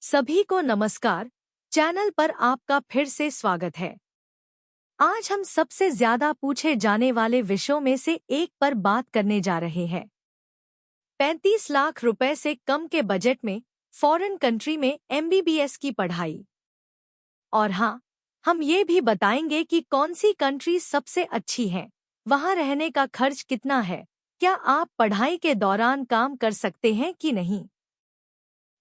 सभी को नमस्कार। चैनल पर आपका फिर से स्वागत है। आज हम सबसे ज्यादा पूछे जाने वाले विषयों में से एक पर बात करने जा रहे हैं। 35 लाख रुपए से कम के बजट में फॉरेन कंट्री में एमबीबीएस की पढ़ाई। और हाँ, हम ये भी बताएंगे कि कौन सी कंट्री सबसे अच्छी है, वहाँ रहने का खर्च कितना है, क्या आप पढ़ाई के दौरान काम कर सकते हैं कि नहीं।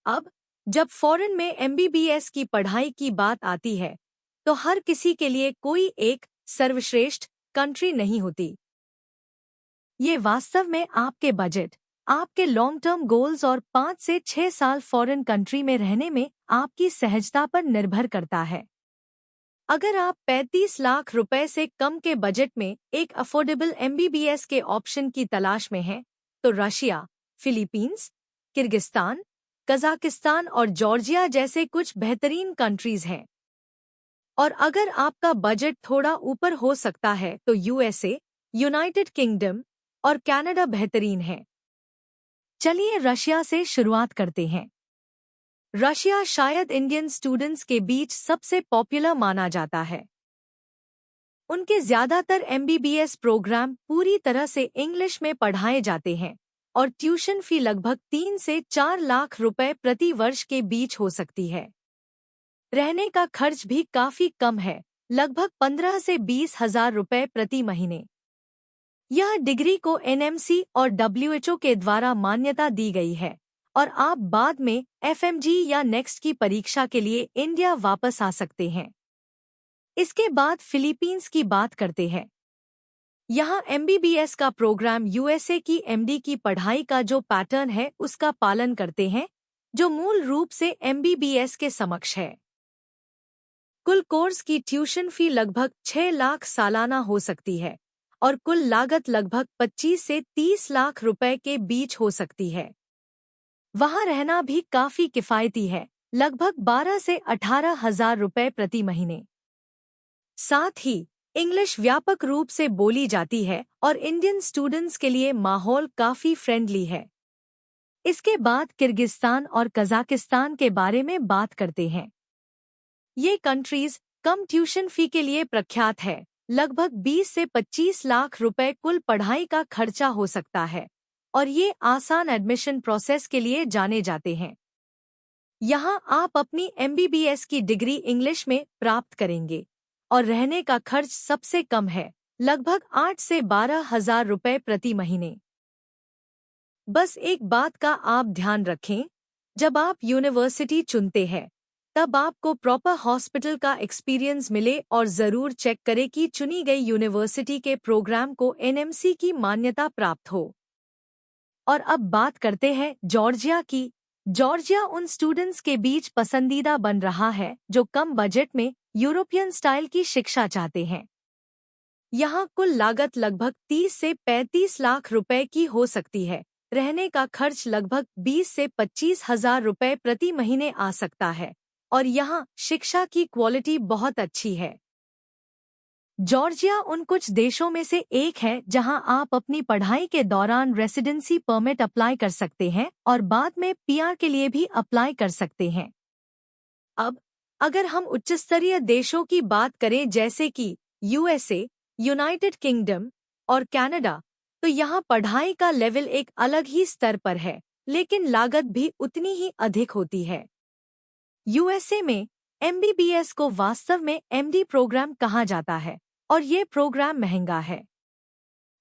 अब जब फॉरेन में एमबीबीएस की पढ़ाई की बात आती है, तो हर किसी के लिए कोई एक सर्वश्रेष्ठ कंट्री नहीं होती। ये वास्तव में आपके बजट, आपके लॉन्ग टर्म गोल्स और 5 से 6 साल फॉरेन कंट्री में रहने में आपकी सहजता पर निर्भर करता है। अगर आप 35 लाख रुपए से कम के बजट में एक अफोर्डेबल एमबीबीएस के ऑप्शन की तलाश में हैं, तो रशिया, फिलीपींस, किर्गिस्तान, कजाकिस्तान और जॉर्जिया जैसे कुछ बेहतरीन कंट्रीज हैं। और अगर आपका बजट थोड़ा ऊपर हो सकता है तो यूएसए, यूनाइटेड किंगडम और कनाडा बेहतरीन है। चलिए रशिया से शुरुआत करते हैं। रशिया शायद इंडियन स्टूडेंट्स के बीच सबसे पॉपुलर माना जाता है। उनके ज्यादातर एमबीबीएस प्रोग्राम पूरी तरह से इंग्लिश में पढ़ाए जाते हैं और ट्यूशन फी लगभग 3 से 4 लाख रुपए प्रति वर्ष के बीच हो सकती है। रहने का खर्च भी काफी कम है, लगभग 15 से 20 हजार रुपए प्रति महीने। यह डिग्री को एनएमसी और डब्ल्यूएचओ के द्वारा मान्यता दी गई है और आप बाद में एफएमजी या नेक्स्ट की परीक्षा के लिए इंडिया वापस आ सकते हैं। इसके बाद फिलीपींस की बात करते हैं। यहाँ एमबीबीएस का प्रोग्राम यूएसए की एमडी की पढ़ाई का जो पैटर्न है उसका पालन करते हैं, जो मूल रूप से एमबीबीएस के समकक्ष है। कुल कोर्स की ट्यूशन फी लगभग 6 लाख सालाना हो सकती है और कुल लागत लगभग 25 से 30 लाख रुपए के बीच हो सकती है। वहाँ रहना भी काफी किफायती है, लगभग 12 से 18 हजार रुपए प्रति महीने। साथ ही इंग्लिश व्यापक रूप से बोली जाती है और इंडियन स्टूडेंट्स के लिए माहौल काफी फ्रेंडली है। इसके बाद किर्गिस्तान और कजाकिस्तान के बारे में बात करते हैं। ये कंट्रीज कम ट्यूशन फी के लिए प्रख्यात है, लगभग 20 से 25 लाख रुपए कुल पढ़ाई का खर्चा हो सकता है और ये आसान एडमिशन प्रोसेस के लिए जाने जाते हैं। यहाँ आप अपनी एमबीबीएस की डिग्री इंग्लिश में प्राप्त करेंगे और रहने का खर्च सबसे कम है, लगभग 8 से 12 हजार रुपए प्रति महीने। बस एक बात का आप ध्यान रखें, जब आप यूनिवर्सिटी चुनते हैं तब आपको प्रॉपर हॉस्पिटल का एक्सपीरियंस मिले और ज़रूर चेक करें कि चुनी गई यूनिवर्सिटी के प्रोग्राम को एनएमसी की मान्यता प्राप्त हो। और अब बात करते हैं जॉर्जिया की। जॉर्जिया उन स्टूडेंट्स के बीच पसंदीदा बन रहा है जो कम बजट में यूरोपियन स्टाइल की शिक्षा चाहते हैं। यहाँ कुल लागत लगभग 30 से 35 लाख रुपए की हो सकती है। रहने का खर्च लगभग 20 से 25 हजार रुपए प्रति महीने आ सकता है और यहाँ शिक्षा की क्वालिटी बहुत अच्छी है। जॉर्जिया उन कुछ देशों में से एक है जहां आप अपनी पढ़ाई के दौरान रेसिडेंसी परमिट अप्लाई कर सकते हैं और बाद में पीआर के लिए भी अप्लाई कर सकते हैं। अब अगर हम उच्च स्तरीय देशों की बात करें जैसे कि यूएसए, यूनाइटेड किंगडम और कनाडा, तो यहाँ पढ़ाई का लेवल एक अलग ही स्तर पर है, लेकिन लागत भी उतनी ही अधिक होती है। यूएसए में एमबीबीएस को वास्तव में एमडी प्रोग्राम कहा जाता है और ये प्रोग्राम महंगा है।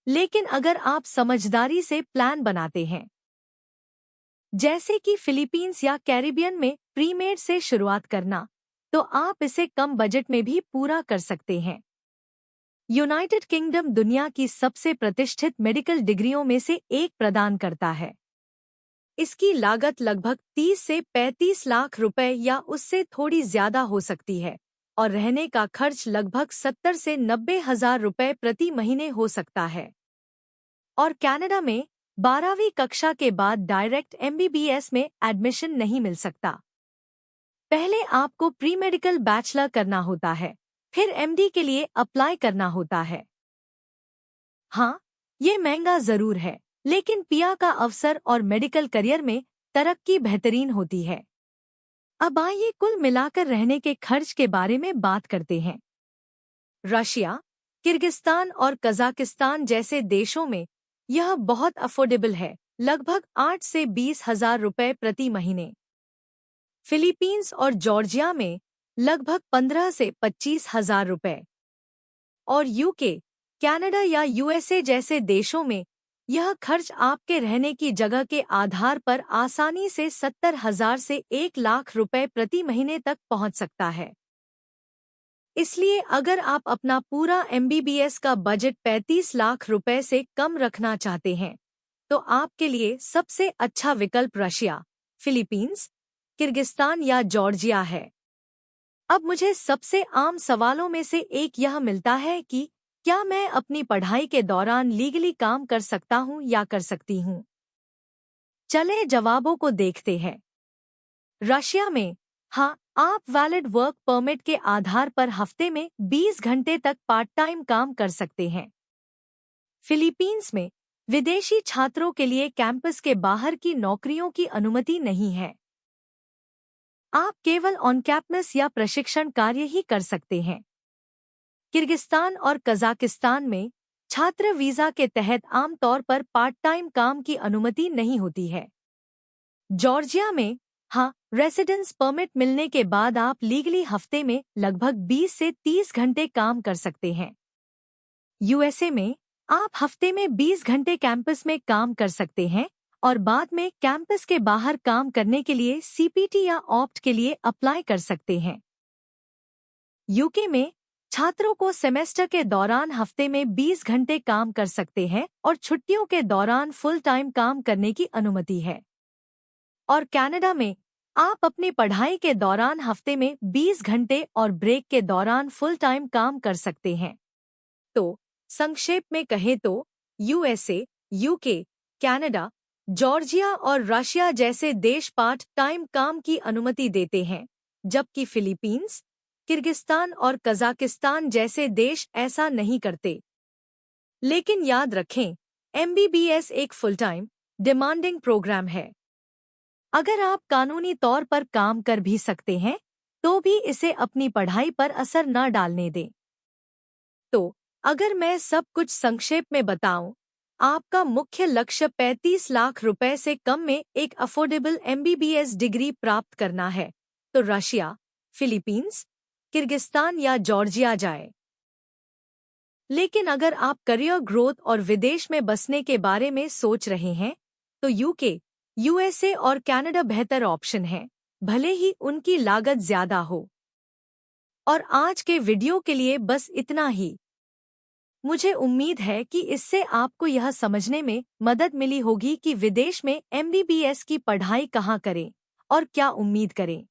लेकिन अगर आप समझदारी से प्लान बनाते हैं, जैसे कि फिलीपींस या कैरिबियन में प्रीमेड से शुरुआत करना, तो आप इसे कम बजट में भी पूरा कर सकते हैं। यूनाइटेड किंगडम दुनिया की सबसे प्रतिष्ठित मेडिकल डिग्रियों में से एक प्रदान करता है। इसकी लागत लगभग 30 से 35 लाख रुपए या उससे थोड़ी ज्यादा हो सकती है और रहने का खर्च लगभग 70 से 90 हजार रुपए प्रति महीने हो सकता है। और कनाडा में 12वीं कक्षा के बाद डायरेक्ट एमबीबीएस में एडमिशन नहीं मिल सकता। पहले आपको प्री मेडिकल बैचलर करना होता है, फिर एमडी के लिए अप्लाई करना होता है। हाँ, ये महंगा जरूर है, लेकिन पीआर का अवसर और मेडिकल करियर में तरक्की बेहतरीन होती है। अब आइए कुल मिलाकर रहने के खर्च के बारे में बात करते हैं। रशिया, किर्गिस्तान और कजाकिस्तान जैसे देशों में यह बहुत अफोर्डेबल है, लगभग 8 से 20,000 रुपए प्रति महीने। फिलीपींस और जॉर्जिया में लगभग 15 से 25,000 रुपए। और यूके, कनाडा या यूएसए जैसे देशों में यह खर्च आपके रहने की जगह के आधार पर आसानी से 70,000 से 1 लाख रुपए प्रति महीने तक पहुंच सकता है। इसलिए अगर आप अपना पूरा एमबीबीएस का बजट 35 लाख रुपए से कम रखना चाहते हैं, तो आपके लिए सबसे अच्छा विकल्प रशिया, फिलीपींस, किर्गिस्तान या जॉर्जिया है। अब मुझे सबसे आम सवालों में से एक यह मिलता है कि क्या मैं अपनी पढ़ाई के दौरान लीगली काम कर सकता हूं या कर सकती हूं? चलें जवाबों को देखते हैं। रशिया में हाँ, आप वैलिड वर्क परमिट के आधार पर हफ्ते में 20 घंटे तक पार्ट टाइम काम कर सकते हैं। फिलीपींस में विदेशी छात्रों के लिए कैंपस के बाहर की नौकरियों की अनुमति नहीं है। आप केवल ऑन कैंपस या प्रशिक्षण कार्य ही कर सकते हैं। किर्गिस्तान और कजाकिस्तान में छात्र वीजा के तहत आमतौर पर पार्ट टाइम काम की अनुमति नहीं होती है। जॉर्जिया में हाँ, रेसिडेंस परमिट मिलने के बाद आप लीगली हफ्ते में लगभग 20 से 30 घंटे काम कर सकते हैं। यूएसए में आप हफ्ते में 20 घंटे कैंपस में काम कर सकते हैं और बाद में कैंपस के बाहर काम करने के लिए सीपीटी या ऑप्ट के लिए अप्लाई कर सकते हैं। यूके में छात्रों को सेमेस्टर के दौरान हफ्ते में 20 घंटे काम कर सकते हैं और छुट्टियों के दौरान फुल टाइम काम करने की अनुमति है। और कनाडा में आप अपनी पढ़ाई के दौरान हफ्ते में 20 घंटे और ब्रेक के दौरान फुल टाइम काम कर सकते हैं। तो संक्षेप में कहें तो यूएसए, यूके, कनाडा, जॉर्जिया और रशिया जैसे देश पार्ट टाइम काम की अनुमति देते हैं, जबकि फिलीपींस, किर्गिस्तान और कजाकिस्तान जैसे देश ऐसा नहीं करते। लेकिन याद रखें, एमबीबीएस एक फुल टाइम डिमांडिंग प्रोग्राम है। अगर आप कानूनी तौर पर काम कर भी सकते हैं, तो भी इसे अपनी पढ़ाई पर असर न डालने दें। तो अगर मैं सब कुछ संक्षेप में बताऊं, आपका मुख्य लक्ष्य 35 लाख रुपए से कम में एक अफोर्डेबल एमबीबीएस डिग्री प्राप्त करना है, तो रशिया, फिलीपींस, किर्गिस्तान या जॉर्जिया जाए। लेकिन अगर आप करियर ग्रोथ और विदेश में बसने के बारे में सोच रहे हैं, तो यूके, यूएसए और कनाडा बेहतर ऑप्शन है, भले ही उनकी लागत ज्यादा हो। और आज के वीडियो के लिए बस इतना ही। मुझे उम्मीद है कि इससे आपको यह समझने में मदद मिली होगी कि विदेश में एमबीबीएस की पढ़ाई कहाँ करें और क्या उम्मीद करें।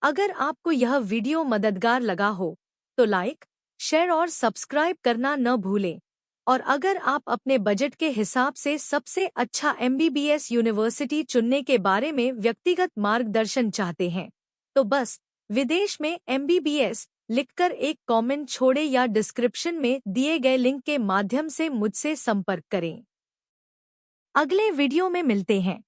अगर आपको यह वीडियो मददगार लगा हो, तो लाइक, शेयर और सब्सक्राइब करना न भूलें। और अगर आप अपने बजट के हिसाब से सबसे अच्छा एमबीबीएस यूनिवर्सिटी चुनने के बारे में व्यक्तिगत मार्गदर्शन चाहते हैं, तो बस विदेश में एमबीबीएस लिखकर एक कमेंट छोड़ें या डिस्क्रिप्शन में दिए गए लिंक के माध्यम से मुझसे संपर्क करें। अगले वीडियो में मिलते हैं।